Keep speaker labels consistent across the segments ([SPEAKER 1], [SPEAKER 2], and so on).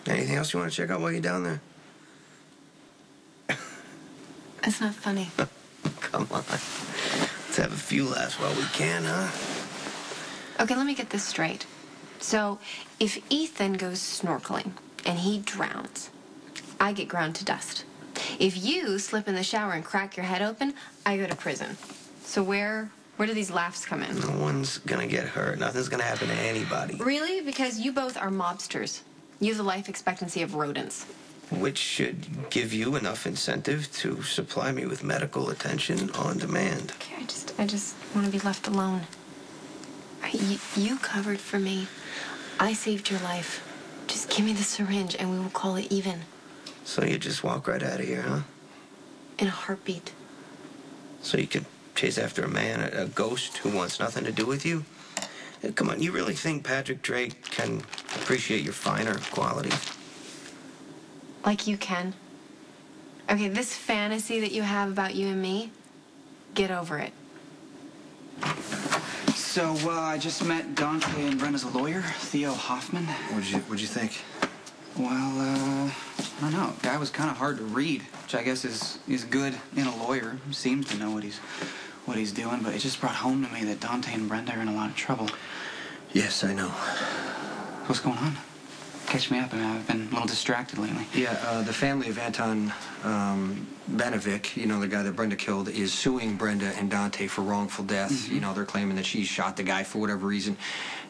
[SPEAKER 1] Anything else you want to check out while you're down there?
[SPEAKER 2] It's not funny.
[SPEAKER 1] Come on. Let's have a few laughs while we can, huh?
[SPEAKER 2] Okay, let me get this straight. So, if Ethan goes snorkeling and he drowns, I get ground to dust. If you slip in the shower and crack your head open, I go to prison. So where do these laughs come in?
[SPEAKER 1] No one's gonna get hurt. Nothing's gonna happen to anybody.
[SPEAKER 2] Really? Because you both are mobsters. You have the life expectancy of rodents.
[SPEAKER 1] Which should give you enough incentive to supply me with medical attention on demand.
[SPEAKER 2] Okay, I just want to be left alone. You covered for me. I saved your life. Just give me the syringe and we will call it even.
[SPEAKER 1] So you just walk right out of here, huh?
[SPEAKER 2] In a heartbeat.
[SPEAKER 1] So you could chase after a man, a ghost who wants nothing to do with you? Come on, you really think Patrick Drake can appreciate your finer qualities?
[SPEAKER 2] Like you can. Okay, this fantasy that you have about you and me, get over it.
[SPEAKER 3] So, I just met Dante and Brenda's lawyer, Theo Hoffman.
[SPEAKER 4] What'd you think?
[SPEAKER 3] Well, I don't know. Guy was kind of hard to read, which I guess is good in a lawyer. He seems to know what he's doing, but it just brought home to me that Dante and Brenda are in a lot of trouble.
[SPEAKER 4] Yes, I know.
[SPEAKER 3] What's going on? Catch me up. I mean, I've been a little distracted lately.
[SPEAKER 4] Yeah, the family of Anton Banovic, you know, the guy that Brenda killed, is suing Brenda and Dante for wrongful death.
[SPEAKER 3] Mm-hmm.
[SPEAKER 4] You know, they're claiming that she shot the guy for whatever reason,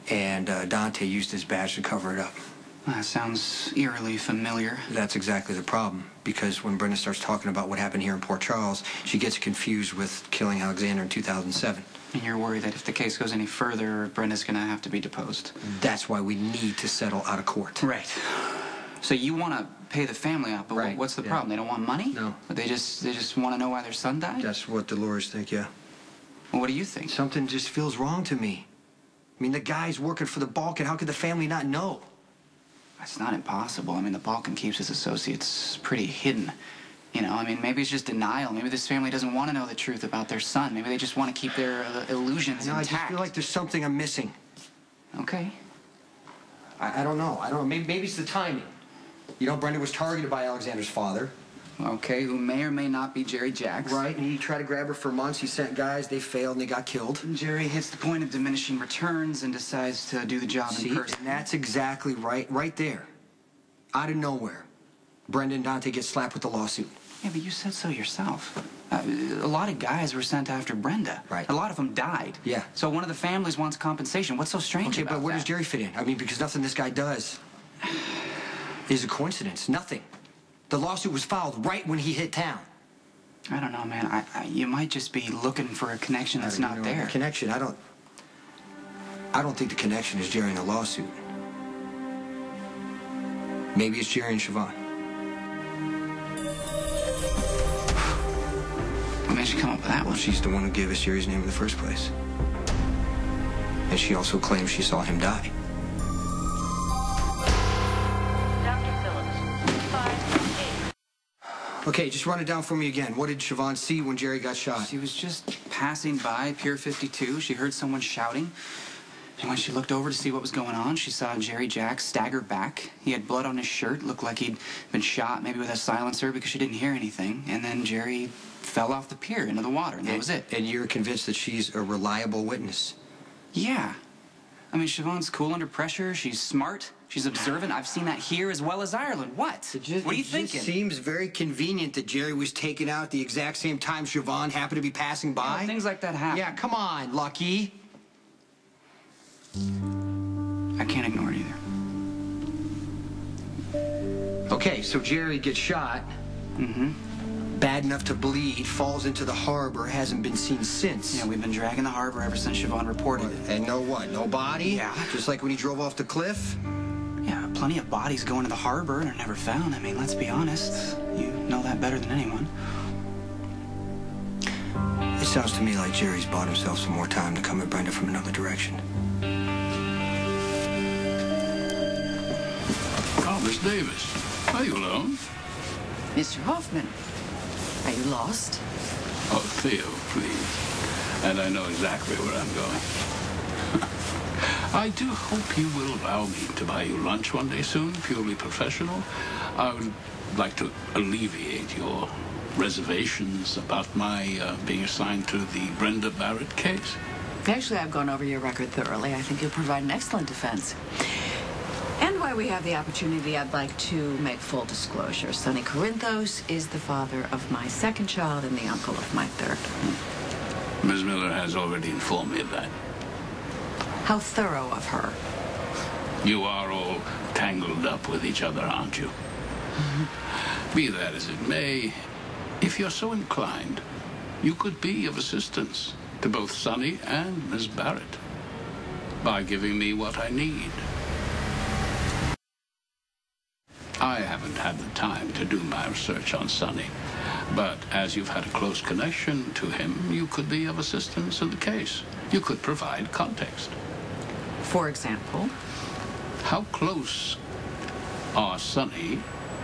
[SPEAKER 4] and Dante used his badge to cover it up.
[SPEAKER 3] That sounds eerily familiar.
[SPEAKER 4] That's exactly the problem, because when Brenda starts talking about what happened here in Port Charles, she gets confused with killing Alexander in 2007.
[SPEAKER 3] And you're worried that if the case goes any further, Brenda's gonna have to be deposed.
[SPEAKER 4] That's why we need to settle out of court.
[SPEAKER 3] Right. So you want to pay the family out, but
[SPEAKER 4] Right,
[SPEAKER 3] what's the
[SPEAKER 4] yeah.
[SPEAKER 3] problem? They don't want money?
[SPEAKER 4] No.
[SPEAKER 3] But they just want to know why their son died?
[SPEAKER 4] That's what the lawyers think, yeah.
[SPEAKER 3] Well, what do you think?
[SPEAKER 4] Something just feels wrong to me. I mean, the guy's working for the Balkan. How could the family not know?
[SPEAKER 3] It's not impossible. I mean, the Balkan keeps his associates pretty hidden. You know, I mean, maybe it's just denial. Maybe this family doesn't want to know the truth about their son. Maybe they just want to keep their illusions
[SPEAKER 4] I
[SPEAKER 3] intact.
[SPEAKER 4] just feel like there's something I'm missing.
[SPEAKER 3] Okay.
[SPEAKER 4] I don't know. Maybe it's the timing. You know, Brenda was targeted by Alexander's father.
[SPEAKER 3] Okay, who may or may not be Jerry Jacks.
[SPEAKER 4] Right, and he tried to grab her for months. He sent guys. They failed, and they got killed.
[SPEAKER 3] And Jerry hits the point of diminishing returns and decides to do the job in person.
[SPEAKER 4] And that's exactly right there. Out of nowhere, Brenda and Dante get slapped with the lawsuit.
[SPEAKER 3] Yeah, but you said so yourself. A lot of guys were sent after Brenda.
[SPEAKER 4] Right.
[SPEAKER 3] A lot of them died.
[SPEAKER 4] Yeah.
[SPEAKER 3] So one of the families wants compensation. What's so strange
[SPEAKER 4] Okay,
[SPEAKER 3] about
[SPEAKER 4] but where
[SPEAKER 3] that?
[SPEAKER 4] does Jerry fit in? I mean, because nothing this guy does is a coincidence. Nothing. The lawsuit was filed right when he hit town.
[SPEAKER 3] I don't know, man. You might just be looking for a connection that's not there.
[SPEAKER 4] The connection, I don't think the connection is Jerry and the lawsuit. Maybe it's Jerry and Siobhan.
[SPEAKER 3] What made you come up with that
[SPEAKER 4] Well,
[SPEAKER 3] one?
[SPEAKER 4] she's the one who gave us Jerry's name in the first place. And she also claims she saw him die.
[SPEAKER 5] Dr. Phillips, 5-8.
[SPEAKER 4] Okay, just run it down for me again. What did Siobhan see when Jerry got shot?
[SPEAKER 3] She was just passing by Pier 52. She heard someone shouting. And when she looked over to see what was going on, she saw Jerry Jacks stagger back. He had blood on his shirt, looked like he'd been shot, maybe with a silencer, because she didn't hear anything. And then Jerry fell off the pier into the water, and that was it.
[SPEAKER 4] And you're convinced that she's a reliable witness?
[SPEAKER 3] Yeah. I mean, Siobhan's cool under pressure. She's smart. She's observant. I've seen that here as well as Ireland. What? What are you thinking?
[SPEAKER 4] It seems very convenient that Jerry was taken out at the exact same time Siobhan happened to be passing by.
[SPEAKER 3] Well, things like that happen.
[SPEAKER 4] Yeah, come on, Lucky.
[SPEAKER 3] I can't ignore it either.
[SPEAKER 4] Okay, so Jerry gets shot.
[SPEAKER 3] Mm-hmm.
[SPEAKER 4] Bad enough to bleed, falls into the harbor, hasn't been seen since.
[SPEAKER 3] Yeah, we've been dragging the harbor ever since Siobhan reported it.
[SPEAKER 4] And no what? No body?
[SPEAKER 3] Yeah.
[SPEAKER 4] Just like when he drove off the cliff?
[SPEAKER 3] Yeah, plenty of bodies go into the harbor and are never found. I mean, let's be honest. You know that better than anyone.
[SPEAKER 4] It sounds to me like Jerry's bought himself some more time to come at Brenda from another direction.
[SPEAKER 6] Oh, Miss Davis. Are you alone?
[SPEAKER 7] Mr. Hoffman, are you lost?
[SPEAKER 6] Oh, Theo, please. And I know exactly where I'm going. I do hope you will allow me to buy you lunch one day soon, purely professional. I would like to alleviate your reservations about my being assigned to the Brenda Barrett case.
[SPEAKER 7] Actually, I've gone over your record thoroughly. I think you'll provide an excellent defense. And while we have the opportunity, I'd like to make full disclosure. Sonny Corinthos is the father of my second child and the uncle of my third.
[SPEAKER 6] Ms. Miller has already informed me of that.
[SPEAKER 7] How thorough of her.
[SPEAKER 6] You are all tangled up with each other, aren't you? Be that as it may, if you're so inclined, you could be of assistance to both Sonny and Miss Barrett by giving me what I need. I haven't had the time to do my research on Sonny, but as you've had a close connection to him, you could be of assistance in the case. You could provide context.
[SPEAKER 7] For example?
[SPEAKER 6] How close are Sonny,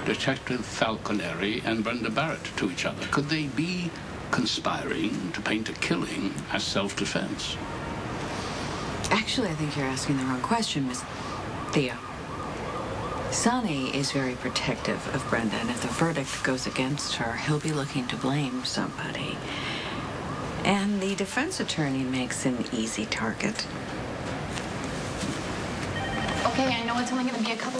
[SPEAKER 6] Detective Falconeri, and Brenda Barrett to each other? Could they be conspiring to paint a killing as self-defense?
[SPEAKER 7] Actually, I think you're asking the wrong question, Miss Thea. Sonny is very protective of Brenda, and if the verdict goes against her, he'll be looking to blame somebody. And the defense attorney makes an easy target.
[SPEAKER 2] Okay, I know it's only going to be a couple